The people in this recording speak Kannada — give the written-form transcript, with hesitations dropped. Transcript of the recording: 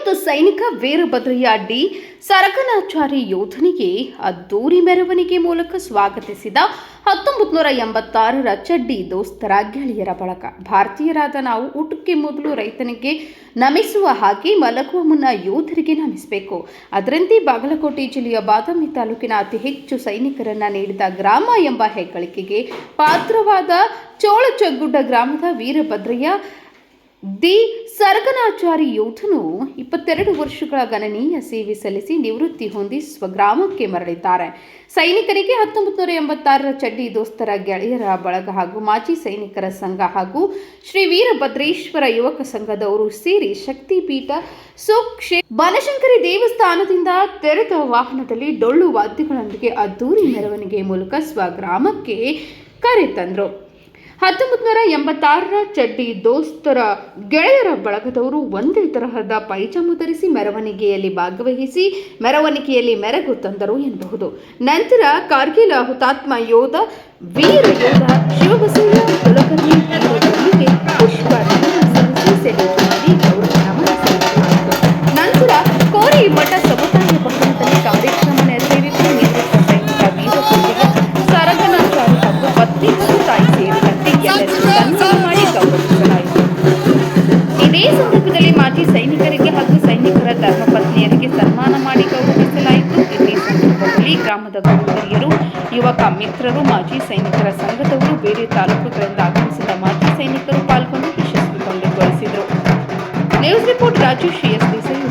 ನಿವೃತ್ತ ಸೈನಿಕ ವೀರಭದ್ರಯ್ಯ ಡಿ ಸರಕನಾಚಾರಿ ಯೋಧನಿಗೆ ಅದ್ದೂರಿ ಮೆರವಣಿಗೆ ಮೂಲಕ ಸ್ವಾಗತಿಸಿದ 1986ರ ಚಡ್ಡಿ ದೋಸ್ತರ ಗೆಳೆಯರ ಬಳಗ. ಭಾರತೀಯರಾದ ನಾವು ಊಟಕ್ಕೆ ಮೊದಲು ರೈತನಿಗೆ ನಮಿಸುವ ಹಾಗೆ ಮಲಗುವ ಮುನ್ನ ಯೋಧರಿಗೆ ನಮಿಸಬೇಕು. ಅದರಂತೆ ಬಾಗಲಕೋಟೆ ಜಿಲ್ಲೆಯ ಬಾದಾಮಿ ತಾಲೂಕಿನ ಅತಿ ಹೆಚ್ಚು ಸೈನಿಕರನ್ನ ನೀಡಿದ ಗ್ರಾಮ ಎಂಬ ಹೆಗ್ಗಳಿಕೆಗೆ ಪಾತ್ರವಾದ ಚೋಳಚಗುಡ್ಡ ಗ್ರಾಮದ ವೀರಭದ್ರಯ್ಯ ದಿ ಸರಕನಾಚಾರಿ ಯೋಧನು 22 ವರ್ಷಗಳ ಗಣನೀಯ ಸೇವೆ ಸಲ್ಲಿಸಿ ನಿವೃತ್ತಿ ಹೊಂದಿ ಸ್ವಗ್ರಾಮಕ್ಕೆ ಮರಳಿದ್ದಾರೆ. ಸೈನಿಕರಿಗೆ 1986ರ ಚಡ್ಡಿ ದೋಸ್ತರ ಗೆಳೆಯರ ಬಳಗ ಹಾಗೂ ಮಾಜಿ ಸೈನಿಕರ ಸಂಘ ಹಾಗೂ ಶ್ರೀ ವೀರಭದ್ರೇಶ್ವರ ಯುವಕ ಸಂಘದವರು ಸೇರಿ ಶಕ್ತಿಪೀಠ ಬನಶಂಕರಿ ದೇವಸ್ಥಾನದಿಂದ ತೆರೆದ ವಾಹನದಲ್ಲಿ ಡೊಳ್ಳು ವಾದ್ಯಗಳೊಂದಿಗೆ ಅದ್ದೂರಿ ಮೆರವಣಿಗೆ ಮೂಲಕ ಸ್ವಗ್ರಾಮಕ್ಕೆ ಕರೆತಂದರು. 1986ರ ಚಡ್ಡಿ ದೋಸ್ತರ ಗೆಳೆಯರ ಬಳಗದವರು ಒಂದೇ ತರಹದ ಪೈಜಾಮ ಧರಿಸಿ ಮೆರವಣಿಗೆಯಲ್ಲಿ ಭಾಗವಹಿಸಿ ಮೆರವಣಿಗೆಯಲ್ಲಿ ಮೆರಗು ತಂದರು ಎನ್ನಬಹುದು. ನಂತರ ಕಾರ್ಗಿಲ್ ಹುತಾತ್ಮ ಯೋಧ ವೀರ ಯೋಧ ಶಿವಬಸಯ್ಯ ಕುಲಕರ್ಣಿ ಅವರಿಗೆ ಪುಷ್ಪ ಸಲ್ಲಿಸಿ ಮಾಡಿ ಗೌರವ ನಮನ ಸಲ್ಲಿಸಲಾಯಿತು. ನಂತರ ಕೋರಿ ಮಠ ಸಮುದಾಯ ಭವನದಲ್ಲಿ ಕಾರ್ಯಕ್ರಮ ನೆರವೇರಿಸಿ ನಿವೃತ್ತ ಸೈನಿಕ ವೀರಭದ್ರಯ್ಯ ಸರಕನಾಚಾರಿ ಹಾಗೂ ಪತ್ನಿ ಮತ್ತು ತಾಯಿ ಸೇರಿದಂತೆ ಎಲ್ಲರಿಗೂ ಸನ್ಮಾನ ಮಾಡಿ ಗೌರವಿಸಲಾಯಿತು. ಇದೇ ಸಂದರ್ಭದಲ್ಲಿ ಮಾಜಿ ಸೈನಿಕರಿಗೆ ಹಾಗೂ ಸೈನಿಕರ ಧರ್ಮಪತ್ನಿಯರಿಗೆ ಸನ್ಮಾನ ಮಾಡಿ ಗೌರವಿಸಲಾಯಿತು. ಇದೇ ಸಂದರ್ಭದಲ್ಲಿ ಗ್ರಾಮದ ಗುರುಹಿರಿಯರು, ಯುವಕ ಮಿತ್ರರು, ಮಾಜಿ ಸೈನಿಕರ ಸಂಘದವರು, ಬೇರೆ ತಾಲೂಕುಗಳಿಂದ ಆಗಮಿಸಿದ ಮಾಜಿ ಸೈನಿಕರು ಪಾಲ್ಗೊಂಡು ಯಶಸ್ವಿಗೊಳಿಸಿದರು. News report Raju Shreyas Desai.